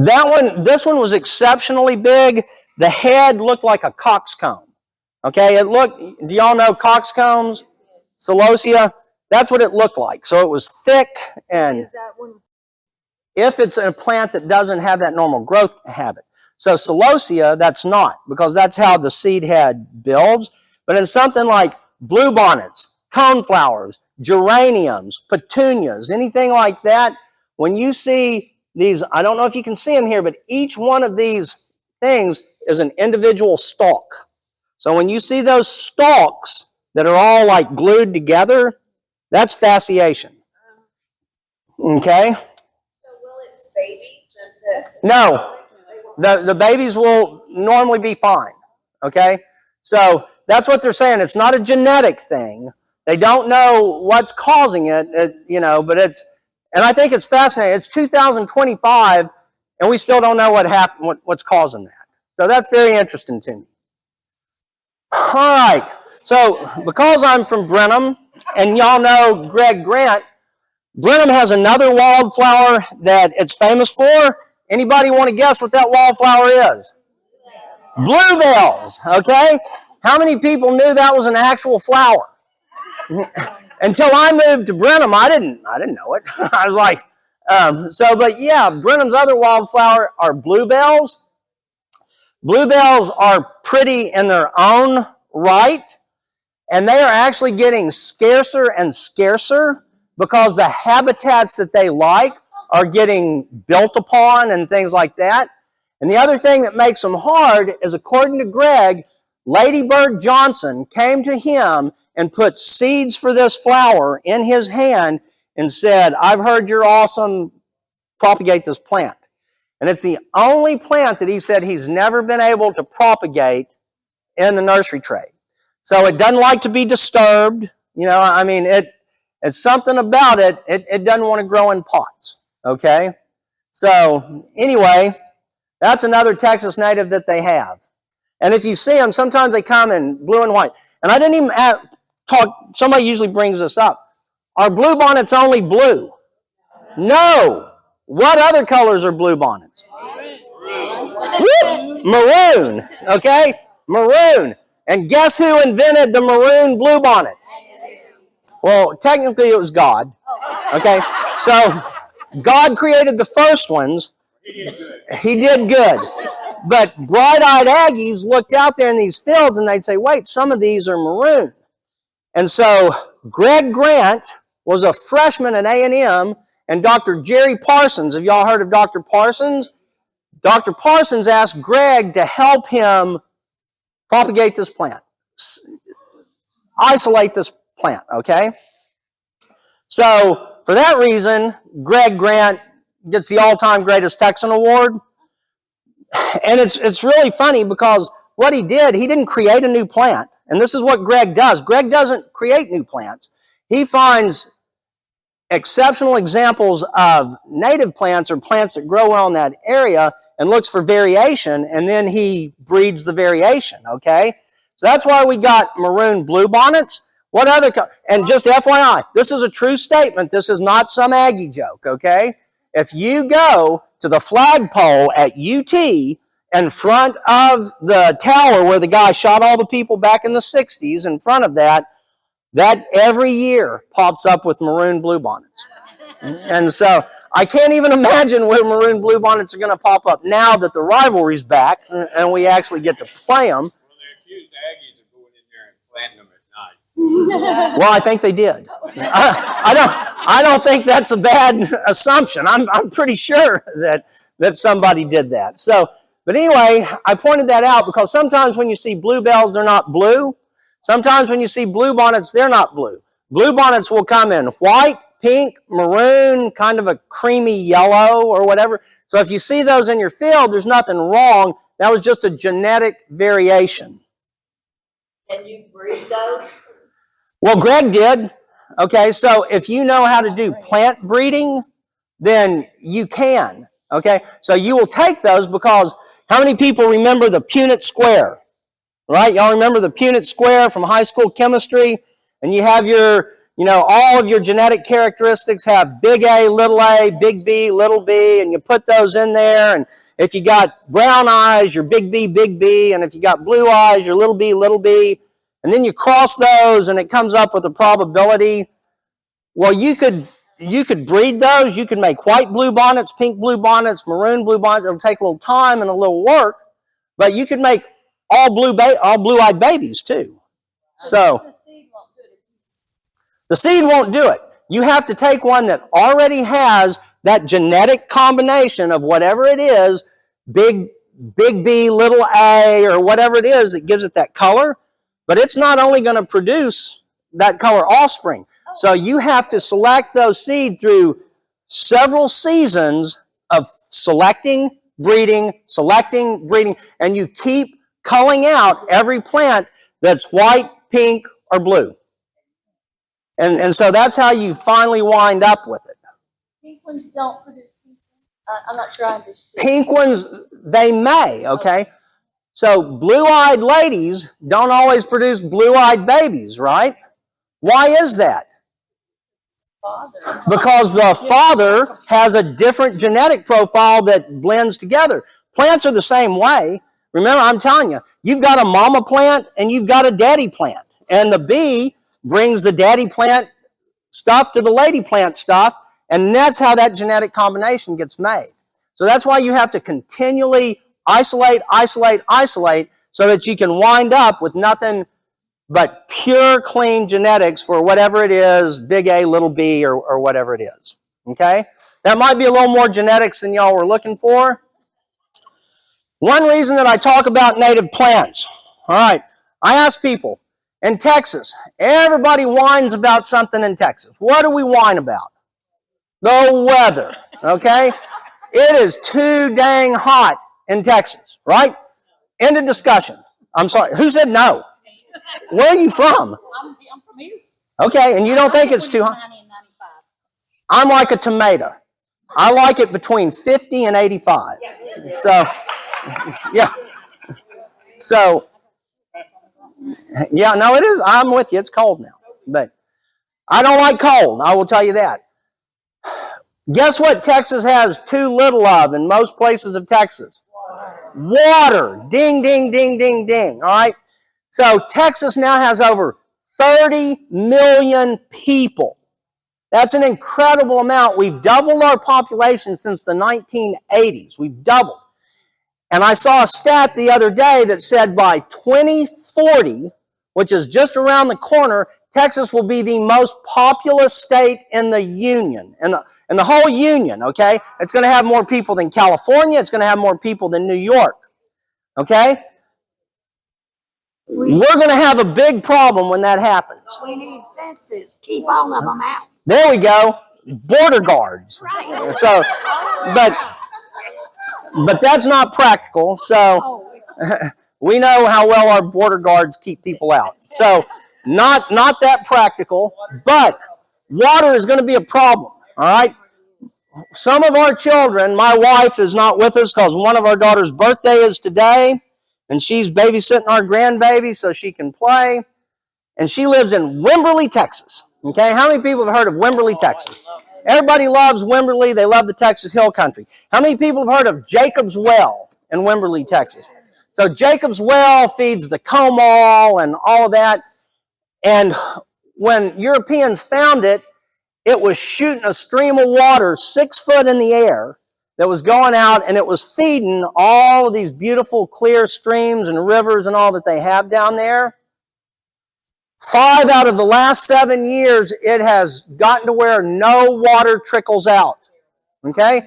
that? This one was exceptionally big. The head looked like a coxcomb. Okay, do y'all know coxcombs? Celosia? That's what it looked like. So it was thick, and Is that one? if it's a plant that doesn't have that normal growth habit. So celosia, that's not, because that's how the seed head builds. But in something like bluebonnets, coneflowers, geraniums, petunias, anything like that, when you see these, I don't know if you can see them here, but each one of these things is an individual stalk. So when you see those stalks that are all like glued together, that's fasciation. Okay? So will its babies? No. The babies will normally be fine. Okay? So that's what they're saying. It's not a genetic thing. They don't know what's causing it, but and I think it's fascinating. It's 2025, and we still don't know what's causing that. So that's very interesting to me. All right. So because I'm from Brenham, and y'all know Greg Grant, Brenham has another wildflower that it's famous for. Anybody want to guess what that wildflower is? Bluebells, okay? How many people knew that was an actual flower? Until I moved to Brenham, I didn't know it. I was like, but yeah, Brenham's other wildflower are bluebells. Bluebells are pretty in their own right, and they are actually getting scarcer and scarcer because the habitats that they like are getting built upon and things like that. And the other thing that makes them hard is, according to Greg, Lady Bird Johnson came to him and put seeds for this flower in his hand and said, I've heard you're awesome, propagate this plant. And it's the only plant that he said he's never been able to propagate in the nursery trade. So it doesn't like to be disturbed. It's something about it. It doesn't want to grow in pots. Okay? So anyway, that's another Texas native that they have. And if you see them, sometimes they come in blue and white. And I didn't even talk, somebody usually brings this up. Are bluebonnets only blue? No. What other colors are bluebonnets? Maroon. Okay? Maroon. And guess who invented the maroon bluebonnet? Well, technically it was God. Okay? So God created the first ones. He did good. But bright-eyed Aggies looked out there in these fields and they'd say, wait, some of these are maroon. And so Greg Grant was a freshman at A&M, and Dr. Jerry Parsons, have y'all heard of Dr. Parsons? Dr. Parsons asked Greg to help him propagate this plant, isolate this plant, okay? So for that reason, Greg Grant gets the all-time greatest Texan award. And it's really funny because what he did, he didn't create a new plant. And this is what Greg does. Greg doesn't create new plants. He finds exceptional examples of native plants or plants that grow well in that area and looks for variation, and then he breeds the variation, okay? So that's why we got maroon bluebonnets. What other and just FYI, this is a true statement. This is not some Aggie joke, okay? If you go to the flagpole at UT in front of the tower where the guy shot all the people back in the 60s, in front of that every year pops up with maroon bluebonnets. And so I can't even imagine where maroon bluebonnets are going to pop up now that the rivalry's back and we actually get to play them. Well, they accused Aggies of going in there and planting them at night. Well, I think they did. I don't think that's a bad assumption. I'm pretty sure that somebody did that. So, but anyway, I pointed that out because sometimes when you see bluebells, they're not blue. Sometimes when you see bluebonnets, they're not blue. Bluebonnets will come in white, pink, maroon, kind of a creamy yellow or whatever. So if you see those in your field, there's nothing wrong. That was just a genetic variation. Can you breed those? Well, Greg did. Okay, so if you know how to do plant breeding, then you can. Okay, so you will take those because how many people remember the Punnett Square? right? Y'all remember the Punnett square from high school chemistry? And you have your, all of your genetic characteristics have big A, big B, little b, and you put those in there. And if you got brown eyes, your big B, and if you got blue eyes, your little b. And then you cross those, and it comes up with a probability. Well, you could breed those. You could make white bluebonnets, pink bluebonnets, maroon bluebonnets. It'll take a little time and a little work, but you could make all blue-eyed babies too. So the seed won't do it. You have to take one that already has that genetic combination of whatever it is, big B, little a, or whatever it is that gives it that color. But it's not only going to produce that color offspring. So you have to select those seed through several seasons of selecting, breeding, and you keep culling out every plant that's white, pink, or blue. And so that's how you finally wind up with it. Pink ones don't produce pink ones? I'm not sure I understood. Pink ones, they may, okay? So blue-eyed ladies don't always produce blue-eyed babies, right? Why is that? Father. Because the father has a different genetic profile that blends together. Plants are the same way. Remember, I'm telling you, you've got a mama plant and you've got a daddy plant. And the bee brings the daddy plant stuff to the lady plant stuff, and that's how that genetic combination gets made. So that's why you have to continually isolate, so that you can wind up with nothing but pure, clean genetics for whatever it is, big A, little b, or whatever it is. Okay? That might be a little more genetics than y'all were looking for. One reason that I talk about native plants. All right. I ask people, in Texas, everybody whines about something in Texas. What do we whine about? The weather. Okay? It is too dang hot in Texas, right? End of discussion. I'm sorry. Who said no? Where are you from? I'm from here. Okay, and you don't think it's too hot? 90 and 95. I'm like a tomato. I like it between 50 and 85. So, yeah. So, yeah, no, it is. I'm with you. It's cold now. But I don't like cold. I will tell you that. Guess what Texas has too little of in most places of Texas? Water. Ding, ding, ding, ding, ding. All right? So Texas now has over 30 million people. That's an incredible amount. We've doubled our population since the 1980s. We've doubled. And I saw a stat the other day that said by 2040, which is just around the corner, Texas will be the most populous state in the union, in the whole union, okay? It's going to have more people than California. It's going to have more people than New York, okay? We're going to have a big problem when that happens. We need fences, keep all of them out. There we go. Border guards. Right. So, but that's not practical. So we know how well our border guards keep people out. So not that practical, but water is going to be a problem. All right. Some of our children, my wife is not with us because one of our daughter's birthday is today, and she's babysitting our grandbaby so she can play. And she lives in Wimberley, Texas. Okay, how many people have heard of Wimberley, Texas? Everybody loves Wimberley. They love the Texas Hill Country. How many people have heard of Jacob's Well in Wimberley, Texas? So Jacob's Well feeds the Comal and all of that. And when Europeans found it, it was shooting a stream of water 6 foot in the air that was going out, and it was feeding all of these beautiful clear streams and rivers and all that they have down there. 5 out of the last 7 years, it has gotten to where no water trickles out. Okay?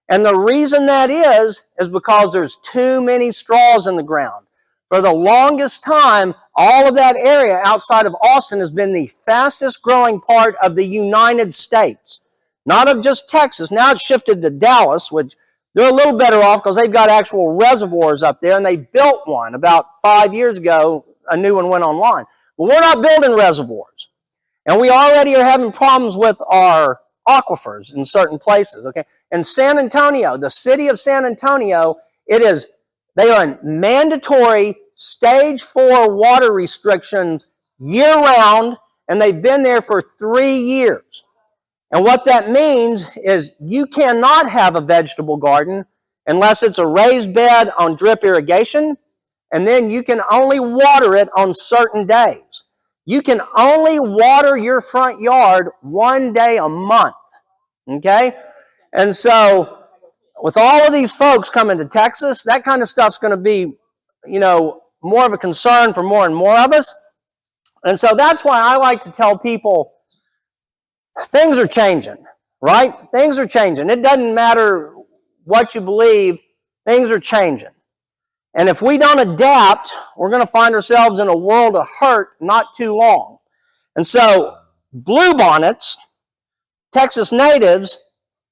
And the reason that is because there's too many straws in the ground. For the longest time, all of that area outside of Austin has been the fastest growing part of the United States. Not of just Texas. Now it's shifted to Dallas, which they're a little better off because they've got actual reservoirs up there, and they built one about 5 years ago. A new one went online. But we're not building reservoirs. And we already are having problems with our aquifers in certain places. Okay, in San Antonio, the city of San Antonio, they are in mandatory stage 4 water restrictions year round, and they've been there for 3 years. And what that means is you cannot have a vegetable garden unless it's a raised bed on drip irrigation, and then you can only water it on certain days. You can only water your front yard 1 day a month, okay? And so with all of these folks coming to Texas, that kind of stuff's going to be, more of a concern for more and more of us. And so that's why I like to tell people things are changing, right? Things are changing. It doesn't matter what you believe, things are changing. And if we don't adapt, we're going to find ourselves in a world of hurt not too long. And so bluebonnets, Texas natives,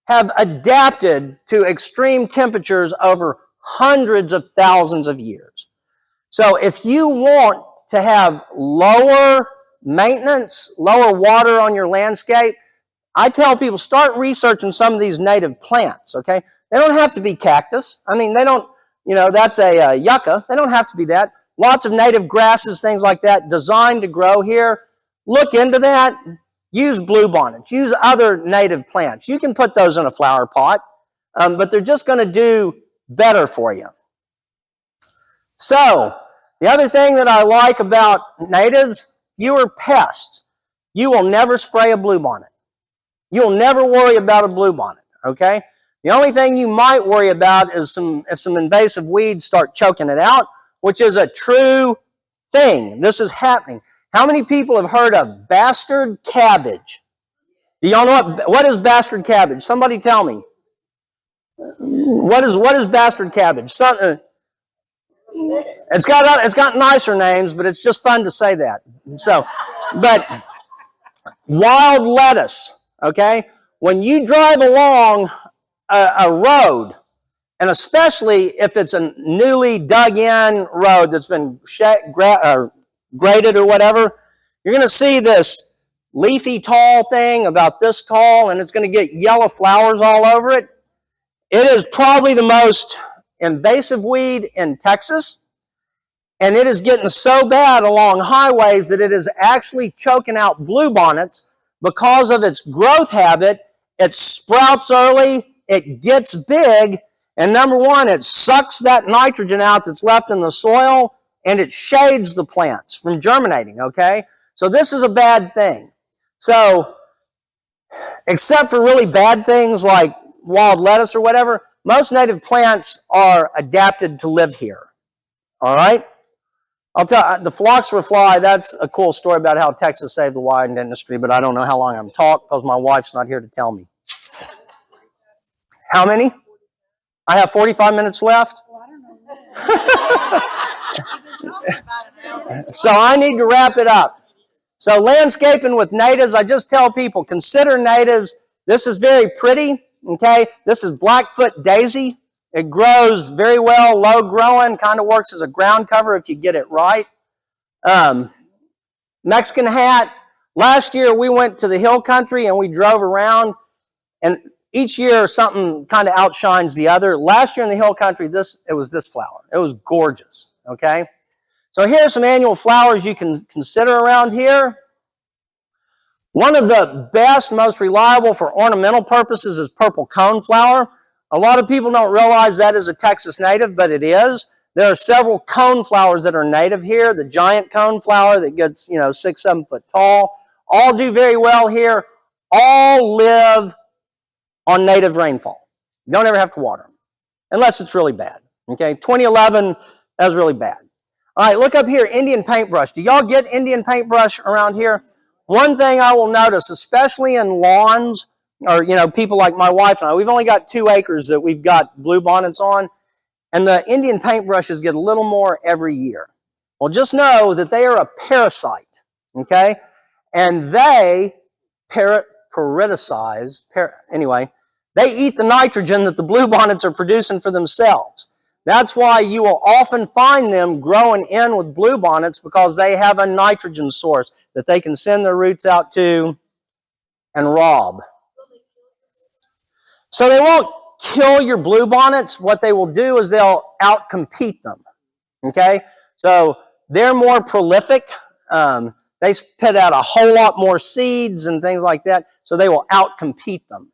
have adapted to extreme temperatures over hundreds of thousands of years. So if you want to have lower maintenance, lower water on your landscape, I tell people start researching some of these native plants, okay? They don't have to be cactus. I mean, they don't, that's a yucca. They don't have to be that. Lots of native grasses, things like that, designed to grow here. Look into that. Use bluebonnets. Use other native plants. You can put those in a flower pot, but they're just going to do better for you. So, the other thing that I like about natives, fewer pests. You will never spray a bluebonnet. You'll never worry about a bluebonnet, okay? The only thing you might worry about is if some invasive weeds start choking it out, which is a true thing. This is happening. How many people have heard of bastard cabbage? Do y'all know what is bastard cabbage? Somebody tell me. What is bastard cabbage? It's got nicer names, but it's just fun to say that. So, but wild lettuce, okay? When you drive along a road, and especially if it's a newly dug in road that's been graded or whatever, you're going to see this leafy tall thing about this tall, and it's going to get yellow flowers all over it. It is probably the most invasive weed in Texas, and it is getting so bad along highways that it is actually choking out bluebonnets because of its growth habit. It sprouts early, it gets big, and number one, it sucks that nitrogen out that's left in the soil, and it shades the plants from germinating, okay? So this is a bad thing. So, except for really bad things like wild lettuce or whatever, most native plants are adapted to live here, all right? I'll tell the flocks for fly, that's a cool story about how Texas saved the wine industry, but I don't know how long I'm talking because my wife's not here to tell me. How many? I have 45 minutes left. So I need to wrap it up. So landscaping with natives, I just tell people, consider natives. This is very pretty, okay? This is Blackfoot daisy. It grows very well, low growing, kind of works as a ground cover if you get it right. Mexican hat. Last year we went to the hill country and we drove around, and each year something kind of outshines the other. Last year in the hill country, it was this flower. It was gorgeous, okay? So here are some annual flowers you can consider around here. One of the best, most reliable for ornamental purposes is purple coneflower. A lot of people don't realize that is a Texas native, but it is. There are several coneflowers that are native here. The giant coneflower that gets, 6-7 foot tall. All do very well here. All live on native rainfall. You don't ever have to water them, unless it's really bad. Okay, 2011, that was really bad. All right, look up here, Indian paintbrush. Do y'all get Indian paintbrush around here? One thing I will notice, especially in lawns, or, people like my wife and I, we've only got 2 acres that we've got bluebonnets on, and the Indian paintbrushes get a little more every year. Well, just know that they are a parasite, okay? And they parasitize, they eat the nitrogen that the bluebonnets are producing for themselves. That's why you will often find them growing in with bluebonnets, because they have a nitrogen source that they can send their roots out to and rob. So they won't kill your bluebonnets. What they will do is they'll outcompete them, okay? So they're more prolific. They spit out a whole lot more seeds and things like that, so they will outcompete them.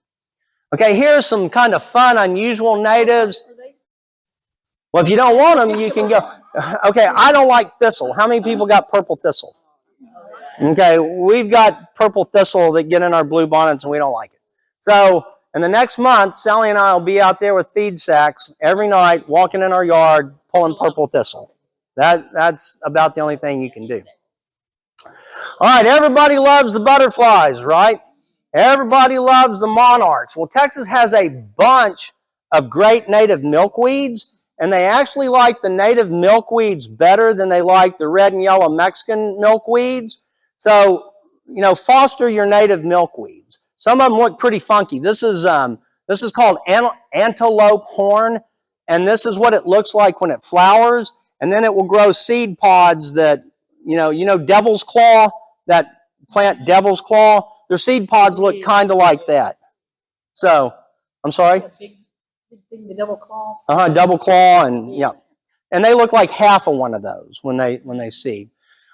Okay, here's some kind of fun, unusual natives. Well, if you don't want them, you can go. Okay, I don't like thistle. How many people got purple thistle? Okay, we've got purple thistle that get in our bluebonnets, and we don't like it. So in the next month, Sally and I will be out there with feed sacks every night, walking in our yard, pulling purple thistle. That's about the only thing you can do. All right, everybody loves the butterflies, right? Everybody loves the monarchs. Well, Texas has a bunch of great native milkweeds, and they actually like the native milkweeds better than they like the red and yellow Mexican milkweeds. So, foster your native milkweeds. Some of them look pretty funky. This is called antelope horn, and this is what it looks like when it flowers. And then it will grow seed pods that, devil's claw, that plant devil's claw. Their seed pods look kind of like that. So, I'm sorry? The double claw. Double claw, and yeah. And they look like half of one of those when they seed.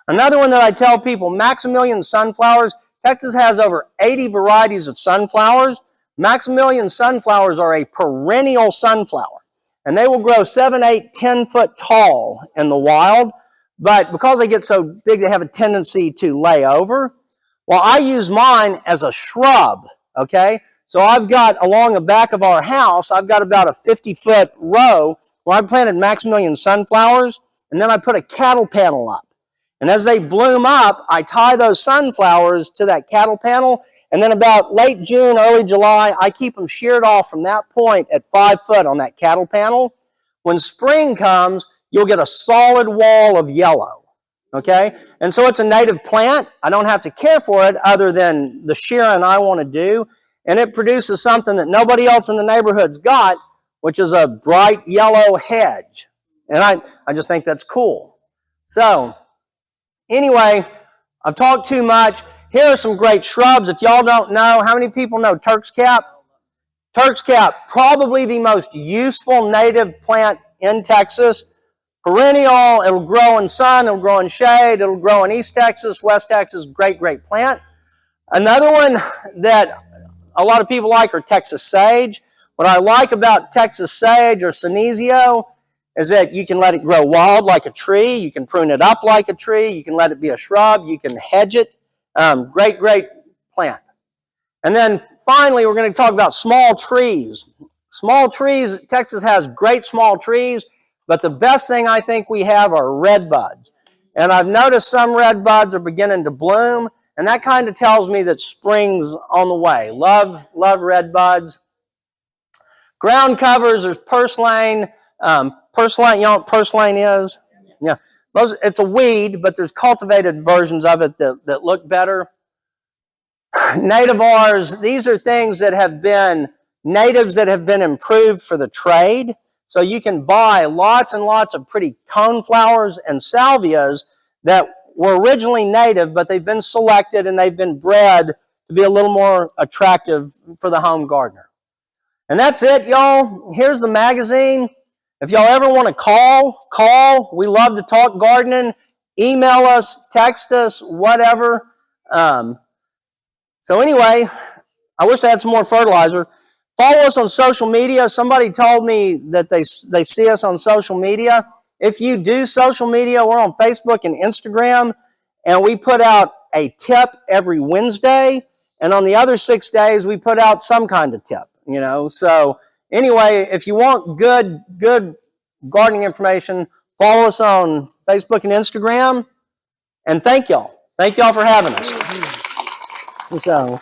Another one that I tell people, Maximilian sunflowers. Texas has over 80 varieties of sunflowers. Maximilian sunflowers are a perennial sunflower. And they will grow 7, 8, 10 foot tall in the wild. But because they get so big, they have a tendency to lay over. Well, I use mine as a shrub, okay? So I've got, along the back of our house, I've got about a 50-foot row where I planted Maximilian sunflowers, and then I put a cattle panel up. And as they bloom up, I tie those sunflowers to that cattle panel, and then about late June, early July, I keep them sheared off from that point at 5 foot on that cattle panel. When spring comes, you'll get a solid wall of yellow, okay? And so it's a native plant. I don't have to care for it other than the shearing I want to do, and it produces something that nobody else in the neighborhood's got, which is a bright yellow hedge. And I just think that's cool. So, anyway, I've talked too much. Here are some great shrubs. If y'all don't know, how many people know Turk's Cap? Turk's Cap, probably the most useful native plant in Texas. Perennial, it'll grow in sun, it'll grow in shade, it'll grow in East Texas, West Texas, great plant. Another one that a lot of people like are Texas sage. What I like about Texas sage or Senecio is that you can let it grow wild like a tree, you can prune it up like a tree, you can let it be a shrub, you can hedge it. Great plant. And then finally, we're going to talk about small trees. Small trees, Texas has great small trees, but the best thing I think we have are red buds. And I've noticed some red buds are beginning to bloom, and that kind of tells me that spring's on the way. Love red buds. Ground covers, there's purslane. Purslane, you know what purslane is? Yeah. It's a weed, but there's cultivated versions of it that look better. Nativars, these are things that have been natives that have been improved for the trade. So you can buy lots and lots of pretty coneflowers and salvias that were originally native, but they've been selected and they've been bred to be a little more attractive for the home gardener. And that's it, y'all. Here's the magazine. If y'all ever want to call. We love to talk gardening. Email us, text us, whatever. So anyway, I wish I had some more fertilizer. Follow us on social media. Somebody told me that they see us on social media. If you do social media, we're on Facebook and Instagram, and we put out a tip every Wednesday. And on the other 6 days, we put out some kind of tip, So anyway, if you want good gardening information, follow us on Facebook and Instagram. And thank y'all. Thank y'all for having us. So.